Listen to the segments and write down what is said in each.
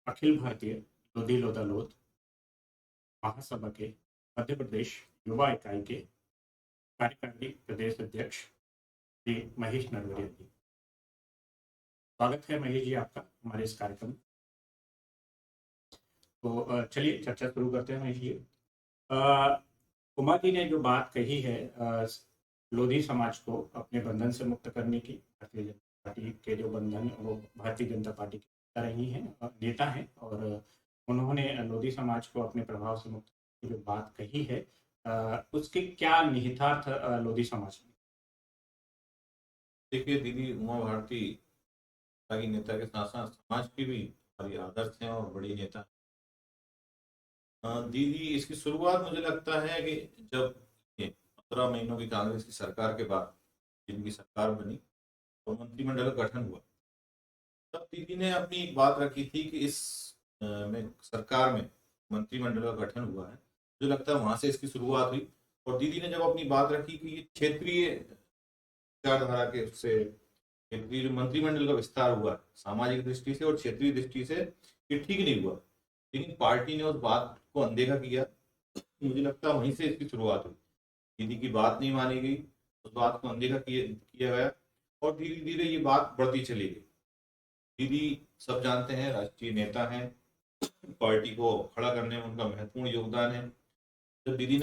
अखिल भारतीय लोधी लोधा लोध महासभा के मध्य प्रदेश युवा इकाई के कार्यकारिणी प्रदेश अध्यक्ष श्री महेश नरवरिया जी। स्वागत है महेश जी आपका हमारे इस कार्यक्रम। तो चलिए चर्चा शुरू करते हैं महेश जी। उमा जी ने जो बात कही है लोधी समाज को अपने बंधन से मुक्त करने की, भारतीय जनता पार्टी के जो बंधन वो भारतीय जनता पार्टी की रही हैं, नेता हैं, और उन्होंने लोधी समाज को अपने प्रभाव से मुक्त करने की जो बात कही है उसके क्या निहितार्थ लोधी समाज में? देखिए, दीदी उमा भारती की नेता के साथ साथ समाज की भी हमारी आदर्श हैं और बड़ी नेता। दीदी इसकी शुरुआत मुझे लगता है कि जब 15 महीनों की कांग्रेस की सरकार के बाद जिनकी सरकार बनी और मंत्रिमंडल का गठन हुआ, तब दीदी ने अपनी एक बात रखी थी कि इस में सरकार में मंत्रिमंडल का गठन हुआ है। मुझे लगता है वहां से इसकी शुरुआत हुई। और दीदी ने जब अपनी बात रखी कि ये क्षेत्रीय विचारधारा के उससे क्षेत्रीय जो मंत्रिमंडल का विस्तार हुआ सामाजिक दृष्टि से और क्षेत्रीय दृष्टि से, ये ठीक नहीं हुआ, लेकिन पार्टी ने उस बात को अनदेखा किया। मुझे लगता है वहीं से इसकी शुरुआत हुई। दीदी की बात नहीं मानी गई, उस बात को अनदेखा किया गया और धीरे धीरे ये बात बढ़ती चली गई। दीदी सब जानते हैं, राष्ट्रीय नेता हैं, पार्टी को खड़ा करने में उनका महत्वपूर्ण योगदान है। जब दीदी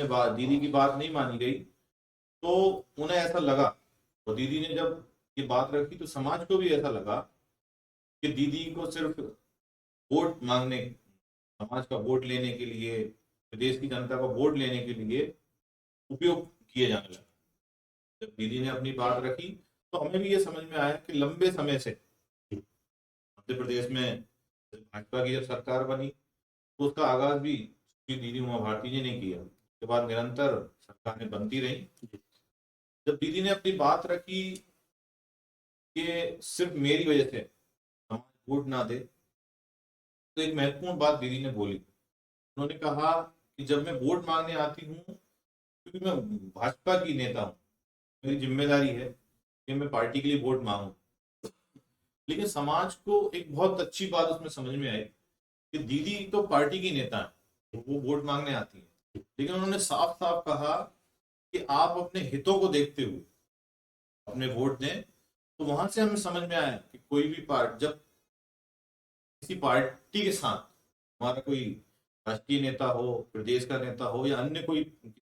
की बात नहीं मानी गई तो उन्हें ऐसा लगा, और दीदी ने जब ये बात रखी तो समाज को भी ऐसा लगा कि दीदी को सिर्फ वोट मांगने, समाज का वोट लेने के लिए, प्रदेश की जनता का वोट लेने के लिए उपयोग किए जाने लगा। जब दीदी ने अपनी बात रखी तो हमें भी ये समझ में आया कि लंबे समय से मध्य प्रदेश में भाजपा की जब सरकार बनी तो उसका आगाज भी दीदी उमा भारती जी ने किया। उसके बाद निरंतर सरकारें बनती रही। जब दीदी ने अपनी बात रखी कि सिर्फ मेरी वजह से समाज वोट ना दे, तो एक महत्वपूर्ण बात दीदी ने बोली। उन्होंने कहा कि जब मैं वोट मांगने आती हूँ, क्योंकि मैं भाजपा की नेता हूँ, मेरी जिम्मेदारी है कि मैं पार्टी के लिए वोट मांगू। लेकिन समाज को एक बहुत अच्छी बात उसमें समझ में आई कि दीदी तो पार्टी की नेता है, वो वोट मांगने आती है, लेकिन उन्होंने साफ साफ कहा कि आप अपने हितों को देखते हुए अपने वोट दें। तो वहां से हमें समझ में आया कि कोई भी जब किसी पार्टी के साथ हमारा कोई राष्ट्रीय नेता हो, प्रदेश का नेता हो या अन्य कोई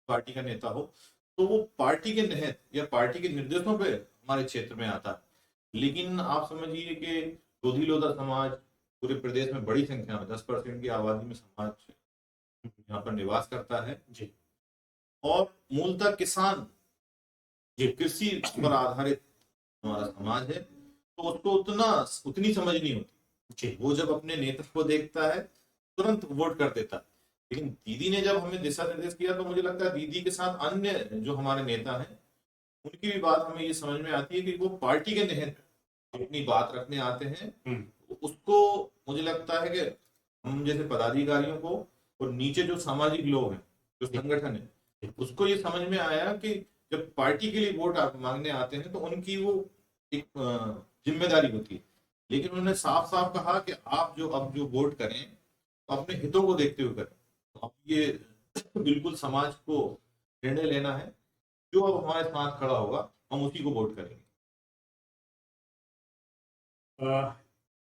पार्टी का नेता हो, तो वो पार्टी के निहित या पार्टी के निर्देशों पे हमारे क्षेत्र में आता है। लेकिन आप समझिए कि लोधी लोधा समाज पूरे प्रदेश में बड़ी संख्या में 10% की आबादी में समाज यहाँ पर निवास करता है जी और मूलतः किसान, ये कृषि पर आधारित हमारा समाज है, तो उसको उतनी समझ नहीं होती। जी वो जब अपने नेतृत्व को देखता है तुरंत वोट कर देता है। लेकिन दीदी ने जब हमें दिशा निर्देश किया तो मुझे लगता है दीदी के साथ अन्य जो हमारे नेता हैं उनकी भी बात हमें ये समझ में आती है कि वो पार्टी के निहित अपनी बात रखने आते हैं। उसको मुझे लगता है कि हम जैसे पदाधिकारियों को और नीचे जो सामाजिक लोग हैं, जो संगठन है, उसको ये समझ में आया कि जब पार्टी के लिए वोट मांगने आते हैं तो उनकी वो एक जिम्मेदारी होती है। लेकिन उन्होंने साफ साफ कहा कि आप अब जो वोट करें तो अपने हितों को देखते हुए करें। तो अब ये बिल्कुल समाज को निर्णय लेना है, जो अब हमारे साथ खड़ा होगा हम उसी को वोट करेंगे।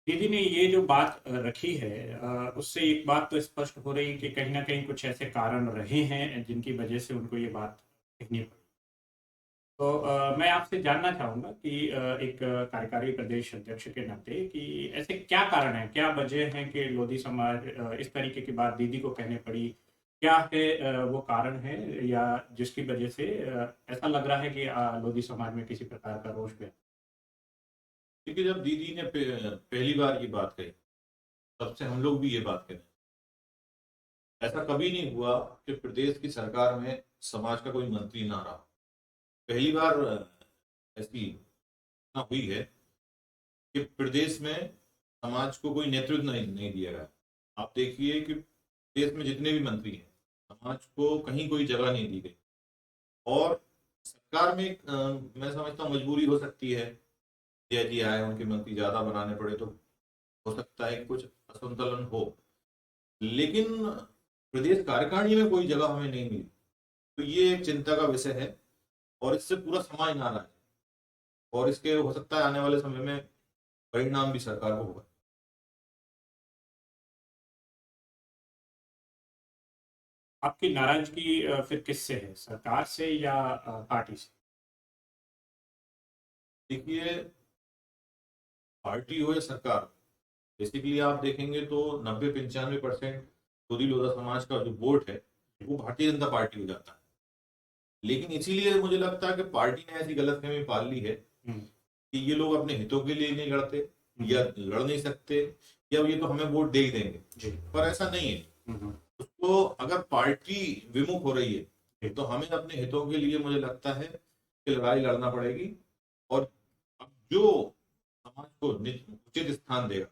दीदी ने ये जो बात रखी है उससे एक बात तो स्पष्ट हो रही है कि कहीं ना कहीं कुछ ऐसे कारण रहे हैं जिनकी वजह से उनको ये बात कहनी पड़ी। तो मैं आपसे जानना चाहूंगा कि एक कार्यकारी प्रदेश अध्यक्ष के नाते कि ऐसे क्या कारण है, क्या वजह है कि लोधी समाज इस तरीके की बात दीदी को कहने पड़ी? क्या है वो कारण है या जिसकी वजह से ऐसा लग रहा है कि लोधी समाज में किसी प्रकार का रोष है? क्योंकि जब दीदी ने पहली बार ये बात कही तब से हम लोग भी ये बात करें। ऐसा कभी नहीं हुआ कि प्रदेश की सरकार में समाज का कोई मंत्री ना रहा। पहली बार ऐसी घटना हुई है कि प्रदेश में समाज को कोई नेतृत्व नहीं दिया गया। आप देखिए कि देश में जितने भी मंत्री हैं, समाज को कहीं कोई जगह नहीं दी गई। और सरकार में मैं समझता हूँ मजबूरी हो सकती है, जय जी आए उनके मंत्री ज्यादा बनाने पड़े तो हो सकता है कि कुछ असंतुलन हो, लेकिन प्रदेश कार्यकारिणी में कोई जगह हमें नहीं मिली। तो ये एक चिंता का विषय है और इससे पूरा समाज नाराज है और इसके हो सकता है आने वाले समय में परिणाम भी सरकार को होगा। आपकी नाराजगी फिर किससे है, सरकार से या पार्टी से? देखिए, पार्टी हो या सरकार, बेसिकली आप देखेंगे तो 90-95% गोदी लोधा समाज का जो वोट है वो भारतीय जनता पार्टी हो जाता है। लेकिन इसीलिए मुझे लगता है कि पार्टी ने ऐसी गलतफहमी पाल ली है हम्म, कि ये लोग अपने हितों के लिए नहीं लड़ते या लड़ नहीं सकते, या ये तो हमें वोट दे ही देंगे। जी। पर ऐसा नहीं है। हम्म, उसको अगर पार्टी विमुख हो रही है जी। तो हमें अपने हितों के लिए मुझे लगता है कि लड़ाई लड़ना पड़ेगी। और अब जो समाज को उचित स्थान देगा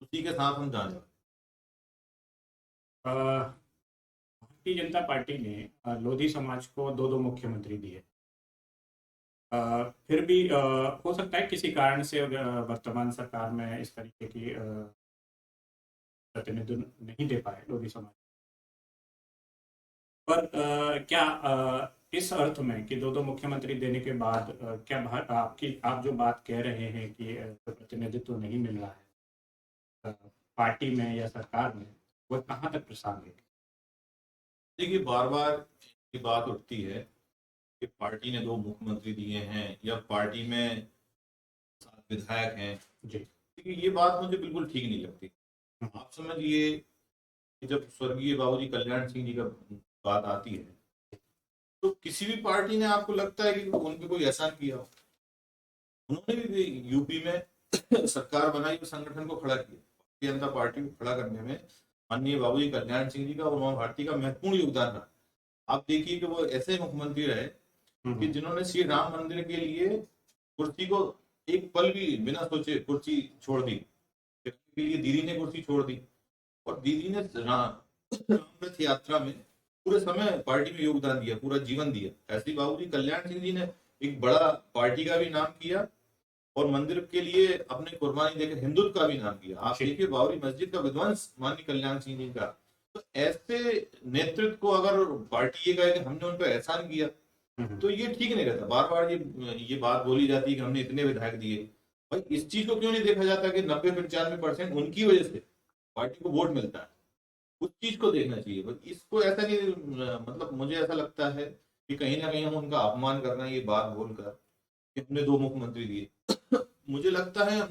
उसी के साथ हम जाने वाले। भारतीय जनता पार्टी ने लोधी समाज को दो दो मुख्यमंत्री दिए। फिर भी हो सकता है किसी कारण से वर्तमान सरकार में इस तरीके की प्रतिनिधित्व नहीं दे पाए लोधी समाज। पर क्या इस अर्थ में कि दो दो मुख्यमंत्री देने के बाद क्या आप जो बात कह रहे हैं कि प्रतिनिधित्व नहीं मिल रहा है अ, पार्टी में या सरकार में, वो कहाँ तक प्रासंगिक है? देखिए, बार बार ये बात उठती है कि पार्टी ने 2 मुख्यमंत्री दिए हैं या पार्टी में 7 विधायक हैं। जी। देखिए, ये बात मुझे बिल्कुल ठीक नहीं लगती। हम्म, आप समझिए कि जब स्वर्गीय बाबूजी कल्याण सिंह जी का बात आती है तो किसी भी पार्टी ने आपको लगता है कि उन पे कोई एहसान किया हो? उन्होंने भी यूपी में सरकार बनाई और संगठन को खड़ा किया। भारतीय जनता पार्टी को खड़ा करने में माननीय बाबूजी कल्याण सिंह जी का और उमा भारती का महत्वपूर्ण योगदान रहा। आप देखिए कि वो ऐसे मुख्यमंत्री रहे कि जिन्होंने श्री राम मंदिर के लिए कुर्सी को एक पल भी बिना सोचे कुर्सी छोड़ दी, के लिए दीदी ने कुर्सी छोड़ दी। और दीदी ने राम रथ यात्रा में पूरे समय पार्टी में योगदान दिया, पूरा जीवन दिया। ऐसे बाबूजी कल्याण सिंह जी ने एक बड़ा पार्टी का भी नाम किया और मंदिर के लिए अपने कुर्बानी देकर हिंदुत्व का भी नाम किया। आप देखिए बाबरी मस्जिद का विध्वंस माननीय कल्याण सिंह जी का। तो ऐसे नेतृत्व को अगर पार्टी ये कहे कि हमने उन पर एहसान किया तो ये ठीक नहीं रहता। बार बार ये बात बोली जाती है कि हमने इतने विधायक दिए। भाई, इस चीज को क्यों नहीं देखा जाता कि 90-95% उनकी वजह से पार्टी को वोट मिलता है? उस चीज को देखना चाहिए। बस इसको ऐसा नहीं, मतलब मुझे ऐसा लगता है कि कहीं ना कहीं हम उनका अपमान कर रहे हैं ये बात बोलकर कि हमने 2 मुख्यमंत्री दिए। मुझे लगता है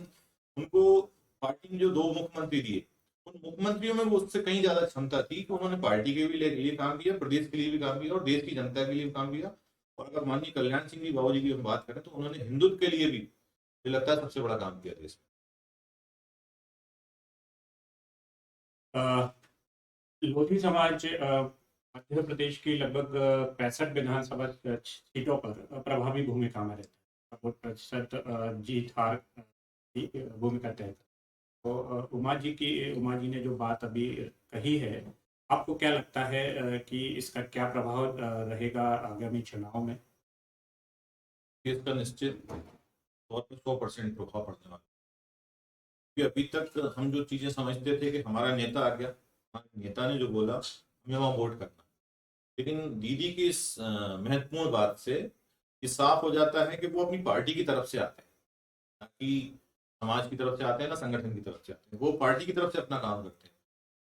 उनको पार्टी ने जो 2 मुख्यमंत्री दिए उन मुख्यमंत्रियों में वो उससे कहीं ज्यादा क्षमता थी कि उन्होंने पार्टी के भी लिए काम किया, प्रदेश के लिए भी काम किया और देश की जनता के लिए भी काम किया। और अगर माननीय कल्याण सिंह जी बाबू जी की हम बात करें तो उन्होंने हिंदुत्व के लिए भी मुझे लगता है सबसे बड़ा काम किया देश लोधी समाज मध्य प्रदेश की लगभग 65 विधानसभा सीटों पर प्रभावी भूमिका में रहता है। 90% जीत हार की भूमिका तय करता है। तो उमा जी ने जो बात अभी कही है, आपको क्या लगता है कि इसका क्या प्रभाव रहेगा आगामी चुनाव में? में। इसका निश्चित तौर पर 100% प्रभाव पड़ने वाला है। अभी तक हम जो चीजें समझते थे कि हमारा नेता आ गया, हमारे नेता ने जो बोला हमें वहां वोट करना, लेकिन दीदी की इस महत्वपूर्ण बात से ये साफ हो जाता है कि वो अपनी पार्टी की तरफ से आते हैं, ताकि समाज की तरफ से आते हैं ना संगठन की तरफ से आते हैं। वो पार्टी की तरफ से अपना काम करते हैं।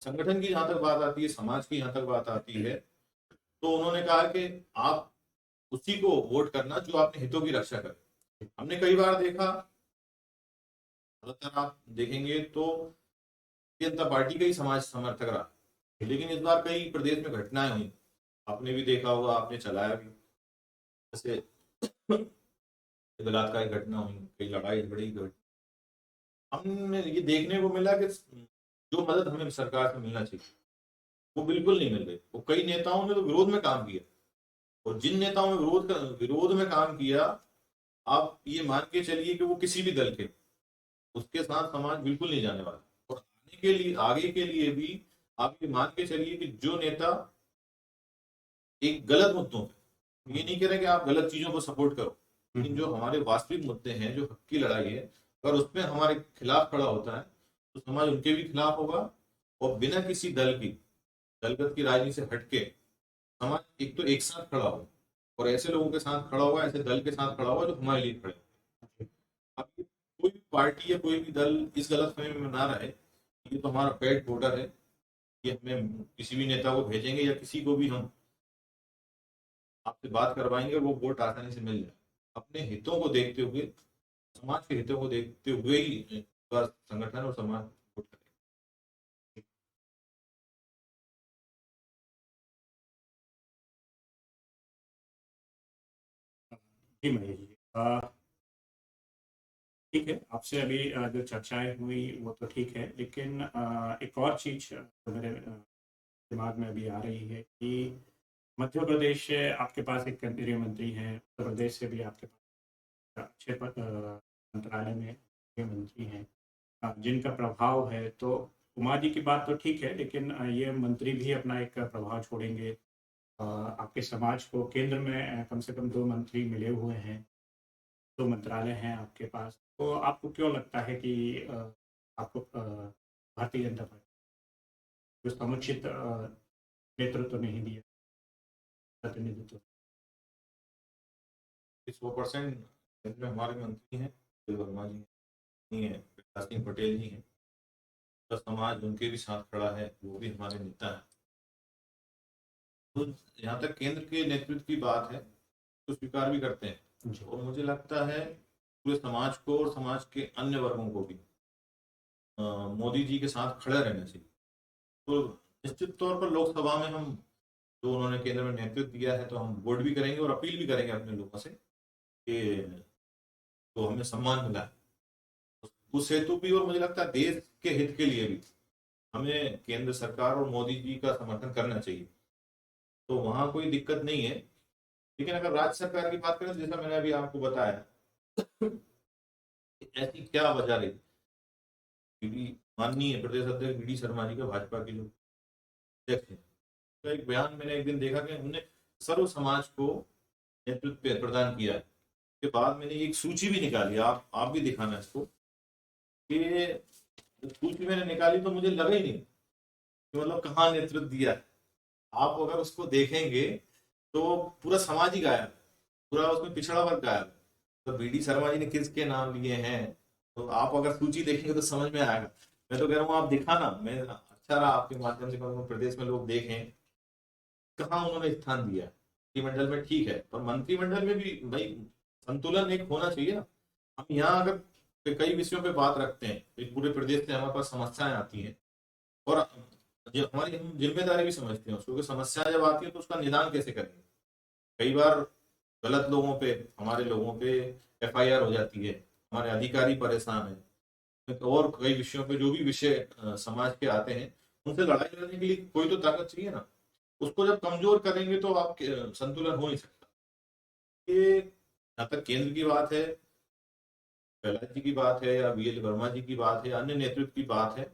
संगठन की जहां तक बात आती है, समाज की जहां तक बात आती है, तो उन्होंने कहा कि आप उसी को वोट करना जो अपने हितों की रक्षा करे। हमने कई बार देखा, ज्यादातर आप देखेंगे तो भारतीय जनता पार्टी का ही समाज समर्थक रहा, लेकिन इस बार कई प्रदेश में घटनाएं हुई, आपने भी देखा होगा, आपने चलाया भी। जैसे बलात्कार की घटना हुई, कई लड़ाई झगड़ी घटना, हमने ये देखने को मिला कि जो मदद हमें सरकार से मिलना चाहिए वो बिल्कुल नहीं मिल रही। वो कई नेताओं ने तो विरोध में काम किया, और जिन नेताओं ने विरोध में काम किया, आप ये मान के चलिए कि वो किसी भी दल के, उसके साथ समाज बिल्कुल नहीं जाने वाला। और आगे के लिए भी आप ये मान के चलिए कि जो नेता एक गलत मुद्दों पे, ये नहीं कह रहे कि आप गलत चीजों को सपोर्ट करो, लेकिन जो हमारे वास्तविक मुद्दे हैं, जो हक की लड़ाई है, अगर उसमें हमारे खिलाफ खड़ा होता है तो समाज उनके भी खिलाफ होगा, और बिना किसी दलगत की राजनीति से हटके समाज एक तो एक साथ खड़ा हो, और ऐसे लोगों के साथ खड़ा होगा, ऐसे दल के साथ खड़ा होगा जो हमारे लिए खड़े होंगे। अब कोई भी पार्टी या कोई भी दल इस गलतफहमी में ना रहे, ये तो हमारा पेड वोटर है, ये हमें किसी भी नेता को भेजेंगे या किसी को भी हम आपसे बात करवाएंगे और वो वोट आसानी से मिल जाए। अपने हितों को देखते हुए, समाज के हितों को देखते हुए ही संगठन और समाज वोट करें। जी महेश जी, ठीक है। आपसे अभी जो चर्चाएं हुई वो तो ठीक है, लेकिन एक और चीज जो मेरे दिमाग में अभी आ रही है कि मध्य प्रदेश से आपके पास एक केंद्रीय मंत्री हैं, उत्तर प्रदेश से भी आपके पास अच्छे मंत्रालय में केंद्रीय मंत्री हैं जिनका प्रभाव है। तो उमा जी की बात तो ठीक है, लेकिन ये मंत्री भी अपना एक प्रभाव छोड़ेंगे। आपके समाज को केंद्र में कम से कम 2 मंत्री मिले हुए हैं, 2 मंत्रालय हैं आपके पास। तो आपको क्यों लगता है कि आपको भारतीय जनता पार्टी जो समुचित नेतृत्व नहीं दिया, प्रतिनिधित्व? 100% में हमारे मंत्री हैं, वर्मा जी हैं, प्रकाश सिंह पटेल जी हैं, तो समाज उनके भी साथ खड़ा है, वो भी हमारे नेता है। तो यहाँ तक केंद्र के नेतृत्व की बात है तो स्वीकार भी करते हैं, और मुझे लगता है पूरे समाज को और समाज के अन्य वर्गों को भी मोदी जी के साथ खड़े रहना चाहिए। तो निश्चित तौर पर लोकसभा में हम जो उन्होंने केंद्र में नेतृत्व दिया है तो हम वोट भी करेंगे और अपील भी करेंगे अपने लोगों से कि तो हमें सम्मान मिला है उस हेतु भी, और मुझे लगता है देश के हित के लिए भी हमें केंद्र सरकार और मोदी जी का समर्थन करना चाहिए। तो वहां कोई दिक्कत नहीं है। लेकिन अगर राज्य सरकार की बात करें, तो जैसा मैंने अभी आपको बताया, ऐसी क्या वजह रही क्योंकि माननीय प्रदेश अध्यक्ष वी डी शर्मा जी का, भाजपा के जो अध्यक्ष हैं, तो एक बयान मैंने एक दिन देखा कि उन्होंने सर्व समाज को नेतृत्व प्रदान किया है। के बाद मैंने एक सूची भी निकाली, आप भी दिखाना इसको, कि सूची मैंने निकाली तो मुझे लगा ही नहीं कि मतलब कहाँ नेतृत्व दिया है। आप अगर उसको देखेंगे तो पूरा समाज ही गायब, पूरा उसमें पिछड़ा वर्ग गायब। तो बी डी शर्मा जी ने किसके नाम लिए हैं, तो आप अगर सूची देखेंगे तो समझ में आएगा। मैं तो कह रहा हूँ आप दिखाना, मैं अच्छा रहा आपके माध्यम से कहूँगा, प्रदेश में लोग देखें कहाँ उन्होंने स्थान दिया। मंत्रिमंडल में ठीक है, पर मंत्रिमंडल में भी भाई संतुलन एक होना चाहिए ना। हम यहाँ अगर कई विषयों पे बात रखते हैं तो पूरे प्रदेश से हमारे पास समस्याएं आती हैं, और जो हमारी हम जिम्मेदारी भी समझते हैं उसको, कि समस्या जब आती है तो उसका निदान कैसे करेंगे। कई बार गलत लोगों पे, हमारे लोगों पे एफआईआर हो जाती है, हमारे अधिकारी परेशान है, और कई विषयों पे जो भी विषय समाज के आते हैं उनसे लड़ाई लड़ने के लिए कोई तो ताकत चाहिए ना। उसको जब कमजोर करेंगे तो आप संतुलन हो नहीं सकता। ये जहाँ तक केंद्र की बात है, प्रहलाद जी की बात है, या वी एल वर्मा जी की बात है, अन्य नेतृत्व की बात है,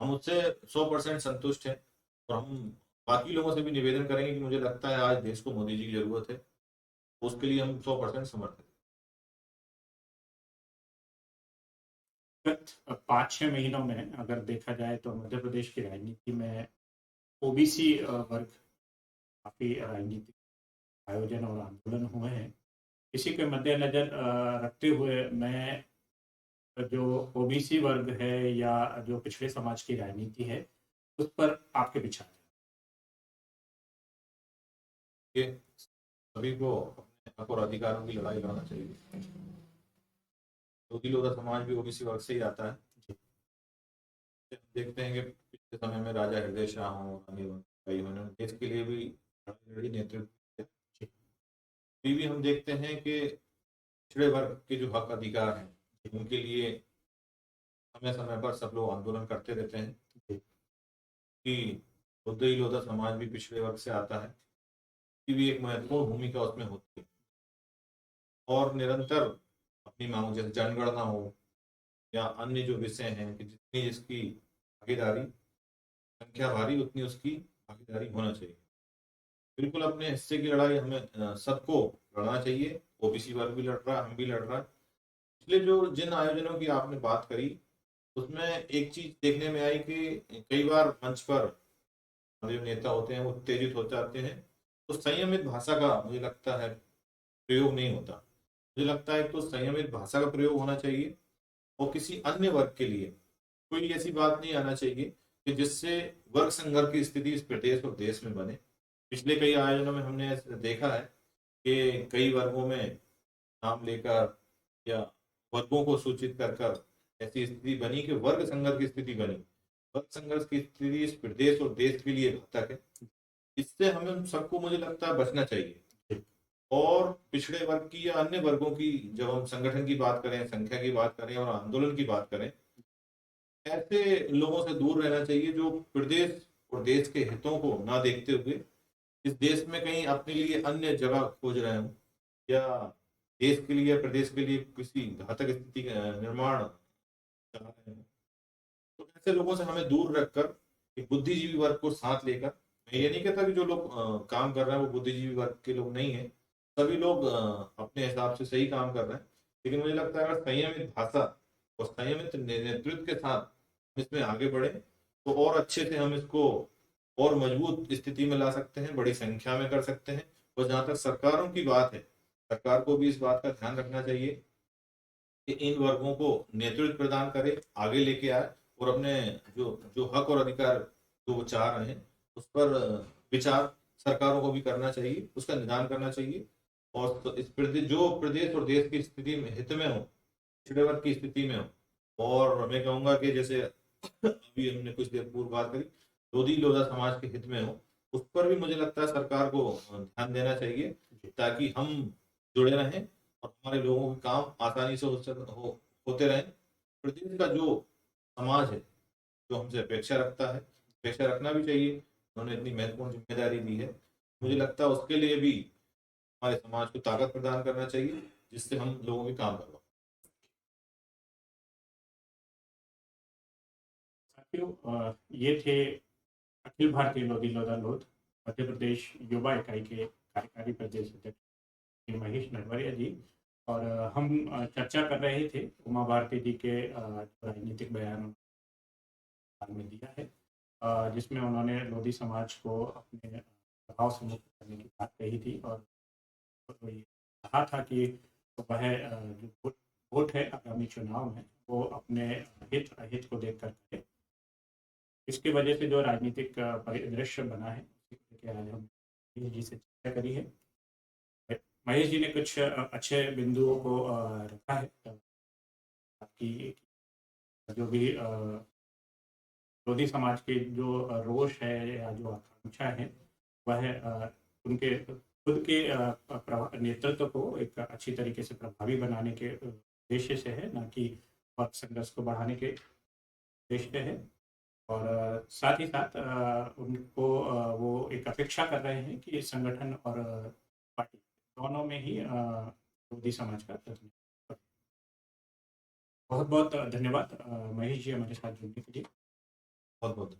हम उससे 100% संतुष्ट हैं। और हम बाकी लोगों से भी निवेदन करेंगे कि मुझे लगता है आज देश को मोदी जी की जरूरत है, उसके लिए हम 100% समर्थ हैं। गत 5-6 महीनों में अगर देखा जाए तो मध्य प्रदेश की राजनीति में ओबीसी वर्ग काफी राजनीतिक आयोजन और आंदोलन हुए हैं। इसी के मद्देनजर रखते हुए मैं जो ओबीसी वर्ग है या जो पिछड़े समाज की राजनीति है उस पर आपके विचार हैं। कि सभी को अपने हक और अधिकारों की लड़ाई लड़ना चाहिए। योगी लोधा समाज भी ओबीसी वर्ग से ही आता है। देखते हैं कि पिछले समय में राजा हृदय शाह हो, उन्होंने देश के लिए भी लड़ी, नेतृत्व किया। अभी भी हम देखते हैं कि पिछड़े वर्ग के जो हक अधिकार हैं उनके लिए समय समय पर सब लोग आंदोलन करते रहते हैं। कि उदयी लोधा समाज भी पिछड़े वर्ग से आता है, की भी एक महत्वपूर्ण भूमिका उसमें होती है, और निरंतर अपनी मांगों जैसे जनगणना हो या अन्य जो विषय हैं कि जितनी जिसकी भागीदारी, संख्या भारी उतनी उसकी भागीदारी होना चाहिए। बिल्कुल अपने हिस्से की लड़ाई हमें सबको लड़ना चाहिए। ओबीसी वर्ग भी लड़ रहा है, हम भी लड़ रहा है। इसलिए जो जिन आयोजनों की आपने बात करी उसमें एक चीज देखने में आई कि कई बार मंच पर जो नेता होते हैं वो उत्तेजित हो जाते हैं, तो संयमित भाषा का मुझे लगता है प्रयोग नहीं होता। मुझे लगता है तो संयमित भाषा का प्रयोग होना चाहिए, और किसी अन्य वर्ग के लिए कोई ऐसी बात नहीं आना चाहिए कि जिससे वर्ग संघर्ष की स्थिति इस प्रदेश और देश में बने। पिछले कई आयोजनों में हमने ऐसे देखा है कि कई वर्गों में नाम लेकर या वर्गों को सूचित कर कर ऐसी स्थिति बनी कि वर्ग संघर्ष की स्थिति बनी। वर्ग संघर्ष की स्थिति इस प्रदेश और देश के लिए घातक है। इससे हमें सबको मुझे लगता है बचना चाहिए। और पिछड़े वर्ग की या अन्य वर्गों की जब हम संगठन की बात करें, संख्या की बात करें और आंदोलन की बात करें, ऐसे लोगों से दूर रहना चाहिए जो प्रदेश और देश के हितों को ना देखते हुए इस देश में कहीं अपने लिए अन्य जगह खोज रहे हो, या देश के लिए, प्रदेश के लिए किसी घातक स्थिति का निर्माण चाह रहे हैं। तो ऐसे लोगों से हमें दूर रखकर एक बुद्धिजीवी वर्ग को साथ लेकर, मैं ये नहीं कहता कि जो लोग काम कर रहे हैं वो बुद्धिजीवी वर्ग के लोग नहीं है, सभी लोग अपने हिसाब से सही काम कर रहे हैं, लेकिन मुझे लगता है अगर संयमित भाषा और संयमित नेतृत्व के साथ हम इसमें आगे बढ़े तो और अच्छे से हम इसको और मजबूत स्थिति में ला सकते हैं, बड़ी संख्या में कर सकते हैं। और जहां तक सरकारों की बात है, सरकार को भी इस बात का ध्यान रखना चाहिए कि इन वर्गों को नेतृत्व प्रदान करे, आगे लेके आए, और अपने जो जो हक और अधिकार जो वो चाह रहे हैं उस पर विचार सरकारों को भी करना चाहिए, उसका निदान करना चाहिए। और तो इस प्रदेश, जो प्रदेश और देश की स्थिति में हित में हो, पिछड़े वर्ग की स्थिति में हो। और मैं कहूंगा कि जैसे अभी हमने कुछ देर पूर्व बात करी, लोधी लोधा समाज के हित में हो, उस पर भी मुझे लगता है सरकार को ध्यान देना चाहिए, ताकि हम जुड़े रहें और हमारे लोगों के काम आसानी से होते रहें। प्रदेश का जो समाज है, जो हमसे अपेक्षा रखता है, अपेक्षा रखना भी चाहिए, उन्होंने इतनी महत्वपूर्ण जिम्मेदारी दी है, मुझे लगता है उसके लिए भी हमारे समाज को ताकत प्रदान करना चाहिए, जिससे हम लोगों के काम करवा। साथियों, ये थे अखिल भारतीय लोधी लोधा लोध मध्य प्रदेश युवा इकाई के कार्यकारी प्रदेश अध्यक्ष श्री महेश नरवरिया जी। और हम चर्चा कर रहे थे उमा भारती जी के राजनीतिक बयान में दिया है, जिसमें उन्होंने लोधी समाज को अपने प्रभाव से मुक्त करने की बात कही थी। और तो ये कहा था कि वह जो वोट है आगामी चुनाव में वो अपने हित अहित को देख कर करे। इसकी वजह से जो राजनीतिक परिदृश्य बना है उसी को लेकर आज हम महेश जी से चर्चा करी है। महेश जी ने कुछ अच्छे बिंदुओं को रखा है, ताकि जो भी लोधी समाज के जो रोष है या जो आकांक्षा है वह उनके खुद के नेतृत्व को एक अच्छी तरीके से प्रभावी बनाने के उद्देश्य से है, ना कि वर्ग संघर्ष को बढ़ाने के उद्देश्य है। और साथ ही साथ उनको वो एक अपेक्षा कर रहे हैं कि संगठन और पार्टी दोनों में ही लोधी समाज का प्रतिनिधित्व। बहुत बहुत धन्यवाद महेश जी हमारे साथ जुड़ने के लिए। बहुत बहुत